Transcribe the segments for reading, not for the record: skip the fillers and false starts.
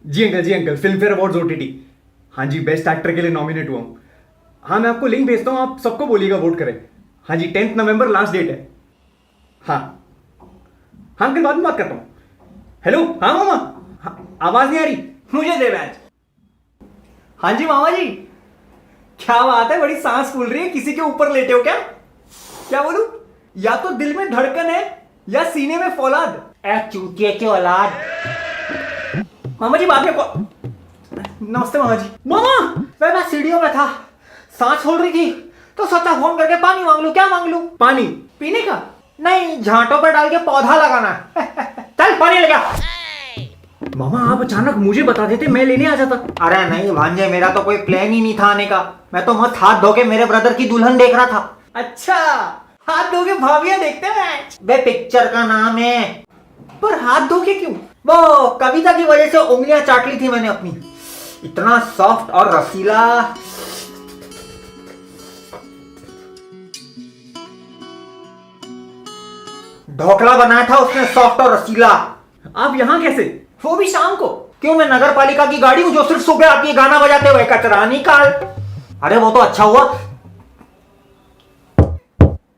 जी uncle, जी uncle, Filmfare awards OTT. हाँ जी, बेस्ट एक्टर के लिए नॉमिनेट हुआ हूँ। हाँ, मैं आपको लिंक भेजता हूँ, आप सबको बोलिएगा वोट करें। हाँ जी, 10 नवंबर लास्ट डेट है। हाँ। हाँ अंकल, बाद में बात करता हूँ। हेलो, हाँ मामा। हाँ, आवाज नहीं आ रही। मुझे दे मैच। हाँ जी मामा जी। क्या बात है, बड़ी सांस फूल रही है, किसी के ऊपर लेटे हो क्या? क्या बोलूं? या तो दिल में धड़कन है या सीने में फौलाद। ए चूतिए की औलाद। मामा जी बाद में नमस्ते मामा जी। मामा मैं सीढ़ियों में था, सांस छोड़ रही थी तो सोचा फोन करके पानी मांग लूं। क्या मांग लूं? पानी पीने का? नहीं, झांटों पर डाल के पौधा लगाना। चल पानी ले जा। मामा आप अचानक मुझे बता देते, मैं लेने आ जाता। अरे नहीं भांजे, मेरा तो कोई प्लान ही नहीं था आने का। मैं तो मस्त हाथ धो के मेरे ब्रदर की दुल्हन देख रहा था। अच्छा, हाथ धो के भाभियां देखते हैं मैच? बे पिक्चर का नाम है। पर हाथ धो के क्यों? वो कविता की वजह से उंगलियां चाट ली थी मैंने अपनी। इतना सॉफ्ट और रसीला। ढोकला बनाया था उसने, सॉफ्ट और रसीला। आप यहाँ कैसे, वो भी शाम को? क्यों, मैं नगर पालिका की गाड़ी हूं जो सिर्फ सुबह आती है गाना बजाते हुए, कचरा निकाल। अरे वो तो अच्छा हुआ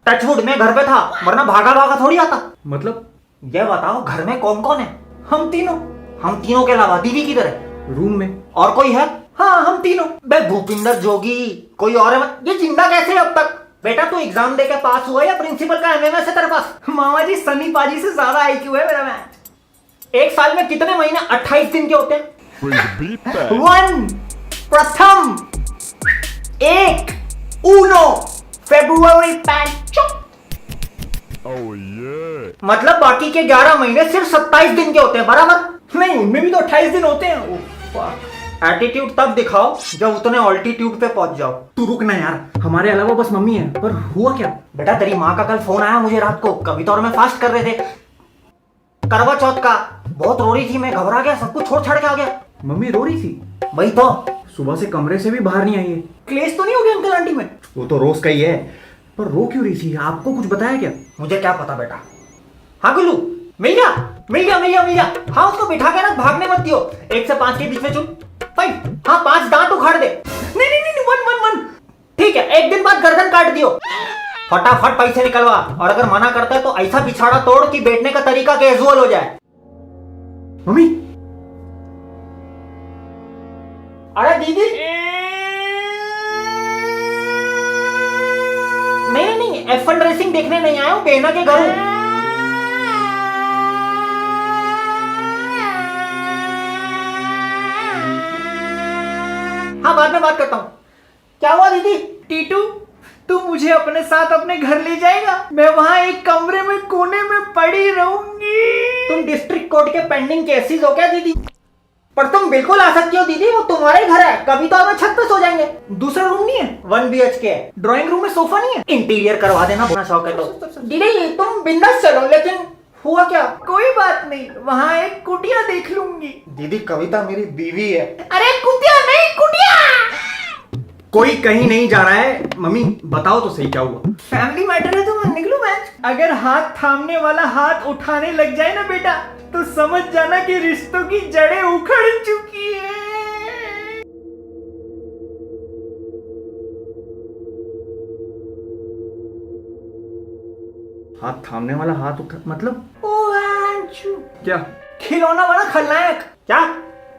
टचवुड में घर पे था, वरना भागा भागा थोड़ी आता। मतलब? ये बताओ घर में कौन कौन है? हम तीनों। हम तीनों के अलावा दीदी किधर है? रूम में। और कोई है? हाँ, हम तीनों। बे भूपिंदर जोगी, कोई और है? ये जिंदा कैसे है अब तक? बेटा तू एग्जाम देके पास हुआ या प्रिंसिपल का एमएमएस है तेरे पास? मामा जी, सनी पाजी से ज्यादा आईक्यू है मेरा मैच। एक साल में कितने महीने? 28 दिन के होते हैं। Bring the beat back. One, प्रथम, एक, ऊनो, फेब्रुवरी पैंचो। Oh yeah. मतलब बाकी के 11 महीने सिर्फ 27 दिन के होते हैं, बराबर? नहीं, उनमें भी तो 28 दिन होते हैं। एटीट्यूड तब दिखाओ जब उतने ऑल्टीट्यूड पे पहुंच जाओ। तू रुकना यार, हमारे अलावा बस मम्मी है। पर हुआ क्या? बेटा तेरी माँ का कल फोन आया मुझे रात को, कविता और मैं फास्ट कर रहे थे करवा चौथ का। बहुत रो रही थी, मैं घबरा गया, सब कुछ छोड़ छाड़ के आ गया। मम्मी रो रही थी? वही तो। सुबह से कमरे से भी बाहर नहीं आई है। क्लेश तो नहीं हो गया अंकल आंटी में? वो तो रोज का ही है, पर रो क्यों रही थी? आपको कुछ बताया क्या? मुझे क्या पता बेटा। हाँ गुल्लू, मिल गया मिल गया मिल गया मिल गया। हाँ उसको बिठा के ना भागने मत दियो, 1 से 5 के बीच में चुन। हाँ 5 दांत उखाड़ दे। नहीं नहीं नहीं, वन वन वन। ठीक है, 1 दिन बाद गर्दन काट दियो। फटाफट पैसे निकलवा, और अगर मना करता है तो ऐसा पिछाड़ा तोड़ कि बैठने का तरीका कैजुअल हो जाए। मम्मी। अरे दीदी। नहीं नहीं, F1 रेसिंग देखने नहीं आया हूं, बेना के घर हूं। हाँ बाद में बात करता हूँ। क्या हुआ दीदी? टीटू, तू मुझे अपने साथ अपने घर ले जाएगा? मैं वहां एक कमरे में कोने में पड़ी रहूंगी। तुम डिस्ट्रिक्ट कोर्ट के पेंडिंग केसेस हो क्या दीदी? पर तुम बिल्कुल आ सकती हो दीदी, वो तुम्हारा ही घर है। कभी तो हमें छत पे सो जाएंगे। दूसरा रूम नहीं है? 1 BHK है। ड्राइंग रूम में सोफा नहीं है? इंटीरियर करवा देना, अपना शौक है तो। दीदी तुम बिंदास चलो, लेकिन हुआ क्या? कोई बात नहीं, वहां एक कुटिया देख लूंगी। दीदी कविता मेरी बीवी है। अरे कुटिया नहीं, कुटिया। कोई कहीं नहीं जा रहा है। मम्मी बताओ तो सही, क्या हुआ? फैमिली मैटर है तो मैं निकलूं मैच? अगर हाथ थामने वाला हाथ उठाने लग जाए ना बेटा, तो समझ जाना कि रिश्तों की जड़ें उखड़ चुकी है। हाथ थामने वाला हाथ उठा मतलब? ओ आंचू। क्या? खिलौना बना खलनायक? क्या?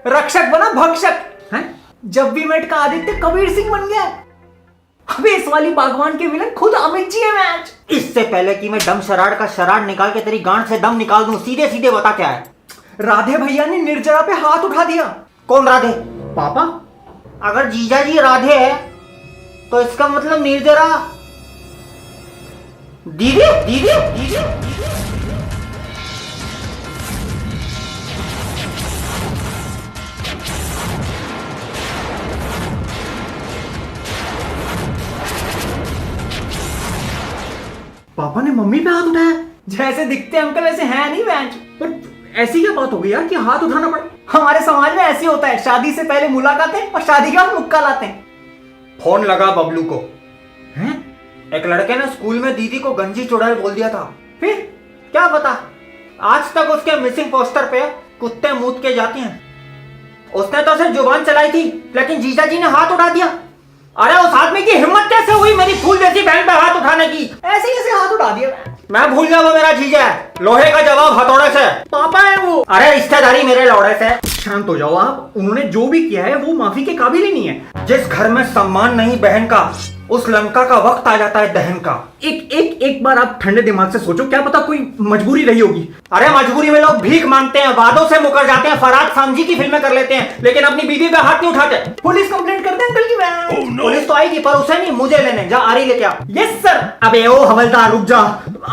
रक्षक बना भक्षक? हैं? जब भी मेट का आदित्य कबीर सिंह बन गया। अबे इस वाली बागवान के विलन खुद अमित जी है मैच। इससे पहले कि मैं दम शराड़ का शराड़ निकाल के तेरी गांड से दम निकाल दूं, सीधे सीधे बता क्या है? राधे भैया ने निर्जरा पे हाथ उठा दिया। कौन राधे? पापा। अगर जीजा जी राधे है तो इसका मतलब निर्जरा दीदी दीदी दीदी। पापा ने मम्मी पे हाथ उठाया? जैसे दिखते अंकल वैसे हैं नहीं मैच। पर ऐसी क्या बात हो गई यार कि हाथ उठाना पड़ा? हमारे समाज में ऐसे होता है, शादी से पहले मुलाकातें और शादी के बाद मुक्का लाते हैं। फोन लगा बबलू को। हैं? एक लड़के ने स्कूल में दीदी को गंजी चुड़ैल बोल दिया था। फिर? क्या पता, आज तक उसके मिसिंग पोस्टर पे कुत्ते मूत के जाती हैं। उसने तो सिर्फ जुबान चलाई थी, लेकिन जीजा जी ने हाथ उठा दिया। अरे उस आदमी की हिम्मत कैसे हुई मेरी फूल जैसी बहन पे हाथ उठाने की? ऐसे कैसे हाथ उठा दिया? मैं भूल गया वो मेरा जीजा है, लोहे का जवाब हथौड़े से। पापा है वो। अरे रिश्तेदारी मेरे लौड़े से। शांत हो जाओ आप, उन्होंने जो भी किया है वो माफी के काबिल ही नहीं है। जिस घर में सम्मान नहीं बहन का, उस लंका का वक्त आ जाता है दहन का। एक बार आप ठंडे दिमाग से सोचो, क्या पता कोई मजबूरी रही होगी। अरे मजबूरी में लोग भीख मांगते हैं, वादों से मुकर जाते हैं, फराज सामजी की फिल्में कर लेते हैं, लेकिन अपनी बीवी पे हाथ नहीं उठाते। पुलिस कंप्लेंट करते हैं अंकल की मैं। पुलिस तो आएगी पर उसे नहीं, मुझे लेने। जा आरी लेके आ। Yes sir. अबे ओ हवलदार रुक जा।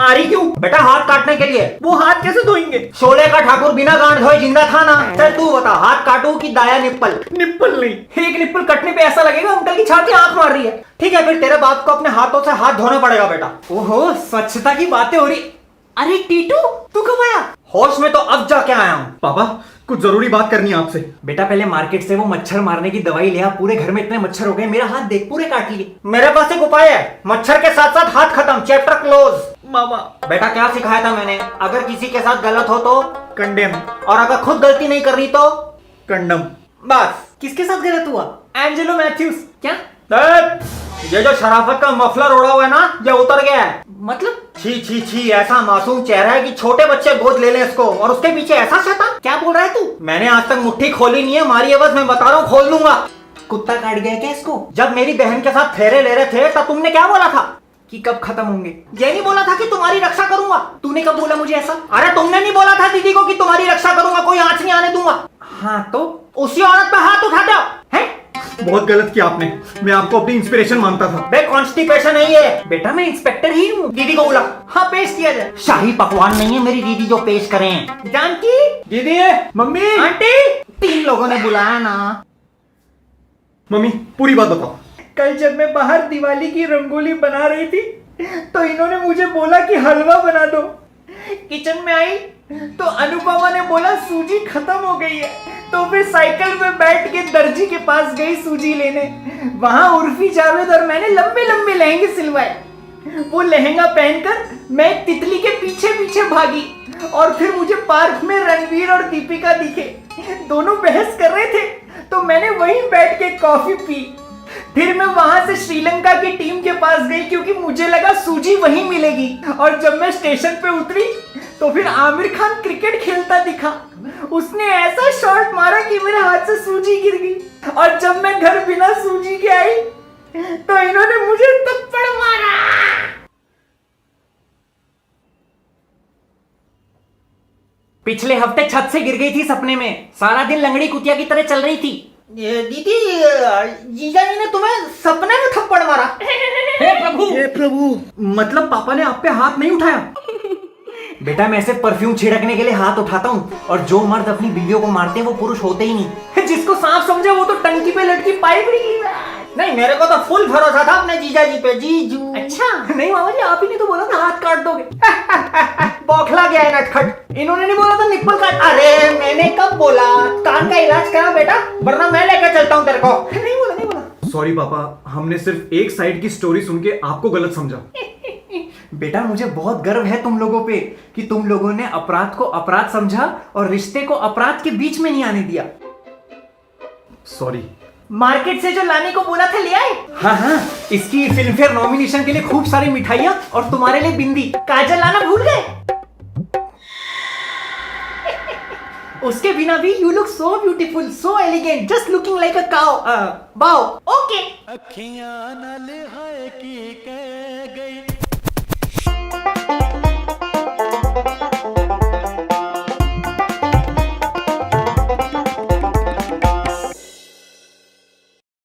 आरी क्यों? बेटा हाथ काटने के लिए। वो हाथ कैसे धोएंगे? शोले का ठाकुर बिना गांड धोए जिंदा था ना। चल तू बता, हाथ काटू की दाया निप्पल? निप्पल नहीं, एक निप्पल कटने पे ऐसा लगेगा अंकल की छाती आंख मार रही है। ठीक है फिर तेरे बाप को अपने हाथों से हाथ धोने पड़ेगा बेटा। ओहो, स्वच्छता की बातें हो रही। अरे टीटू, तू कब आया? होश में तो अब जाके आया हूँ। पापा कुछ जरूरी बात करनी है आपसे। बेटा पहले मार्केट से वो मच्छर मारने की दवाई ले आ, पूरे घर में इतने मच्छर हो गए, मेरा हाथ देख पूरे काट लिए। मेरे पास एक उपाय है, मच्छर के साथ साथ हाथ खत्म, चैप्टर क्लोज। मामा बेटा क्या सिखाया था मैंने? अगर किसी के साथ गलत हो तो कंडेम, और अगर खुद गलती नहीं कर रही तो कंडम। बस। किसके साथ गलत हुआ? एंजेलो मैथ्यूज। क्या? ये जो शराफत का मफलर ओढ़ा हुआ है ना, ये उतर गया है। मतलब? छी छी छी, ऐसा मासूम चेहरा है कि छोटे बच्चे गोद ले लें इसको, और उसके पीछे ऐसा शैतान। क्या बोल रहा है तू? मैंने आज तक मुट्ठी खोली नहीं है, मारी है बस, मैं बता रहा हूँ खोल दूंगा। कुत्ता काट गया क्या इसको? जब मेरी बहन के साथ फेरे ले रहे थे तब तुमने क्या बोला था? कि कब खत्म होंगे? ये नहीं बोला था कि तुम्हारी रक्षा करूंगा? तूने कब बोला मुझे ऐसा? अरे तुमने नहीं बोला था दीदी को कि तुम्हारी रक्षा करूंगा, कोई आंच नहीं आने दूंगा? हाँ तो उसी औरत पे हाथ उठाते हो हैं? बहुत गलत किया आपने, मैं आपको अपनी इंस्पिरेशन मानता था। बे कॉन्स्टिपेशन नहीं है बेटा मैं इंस्पेक्टर ही हूँ। दीदी को बुला। हाँ पेश किया जाए। शाही पकवान नहीं है मेरी दीदी जो पेश करें। जानकी, दीदी, मम्मी, आंटी, 3 लोगों ने बुलाया ना। मम्मी पूरी बात बताओ। कल जब मैं बाहर दिवाली की रंगोली बना रही थी तो इन्होंने मुझे बोला कि हलवा बना दो। किचन में आई तो अनुपमा ने बोला सूजी खत्म हो गई है, तो फिर साइकिल में बैठ के दर्जी के पास गई सूजी लेने। वहां उर्फी जावेद और मैंने लंबे लंबे लहंगे सिलवाए। वो लहंगा पहनकर मैं एक तितली के पीछे पीछे भागी, और फिर मुझे पार्क में रणवीर और दीपिका दिखे। दोनों बहस कर रहे थे तो मैंने वहीं बैठ के कॉफी पी। फिर मैं वहां से श्रीलंका की टीम के पास गई क्योंकि मुझे लगा सूजी वहीं मिलेगी, और जब मैं स्टेशन पे उतरी तो फिर आमिर खान क्रिकेट खेलता दिखा। उसने ऐसा शॉट मारा कि मेरे हाथ से सूजी गिर गई, और जब मैं घर बिना सूजी के आई तो इन्होंने मुझे थप्पड़ मारा। पिछले हफ्ते छत से गिर गई थी सपने में, सारा दिन लंगड़ी कुतिया की तरह चल रही थी। दीदी, जीजा जी ने तुम्हें सपने में थप्पड़ मारा? हे प्रभु, मतलब पापा ने आप पे हाथ नहीं उठाया? बेटा मैं सिर्फ परफ्यूम छिड़कने के लिए हाथ उठाता हूँ, और जो मर्द अपनी बीवियों को मारते हैं वो पुरुष होते ही नहीं। जिसको सांप समझे वो तो टंकी पे लटकी पाइप निकली। नहीं, मेरे को तो फुल भरोसा था अपने जीजा जी पे। जीजू। अच्छा नहीं मामा जी, आप ही ने तो बोला था हाथ काट दोगे। बौखला गया है नटखट। इन्होंने नहीं बोला था निप्पल काट। अरे मैंने कब बोला? कान का इलाज करा बेटा, वरना मैं लेकर चलता हूँ तेरे को। नहीं बोला, नहीं बोला। सॉरी पापा, हमने सिर्फ एक साइड की स्टोरी सुन के आपको गलत समझा। बेटा मुझे बहुत गर्व है तुम लोगों पे कि तुम लोगों ने अपराध को अपराध समझा और रिश्ते को अपराध के बीच में नहीं आने दिया। सॉरी। मार्केट से जो लाने को बोला था ले आए? हाँ हाँ, इसकी फिल्म फेयर नॉमिनेशन के लिए खूब सारी मिठाइयाँ और तुम्हारे लिए बिंदी। काजल लाना भूल गए? उसके बिना भी you look so beautiful, so elegant, just looking like a cow. बाओ। ओके। अखियां नाल हाय की कह गई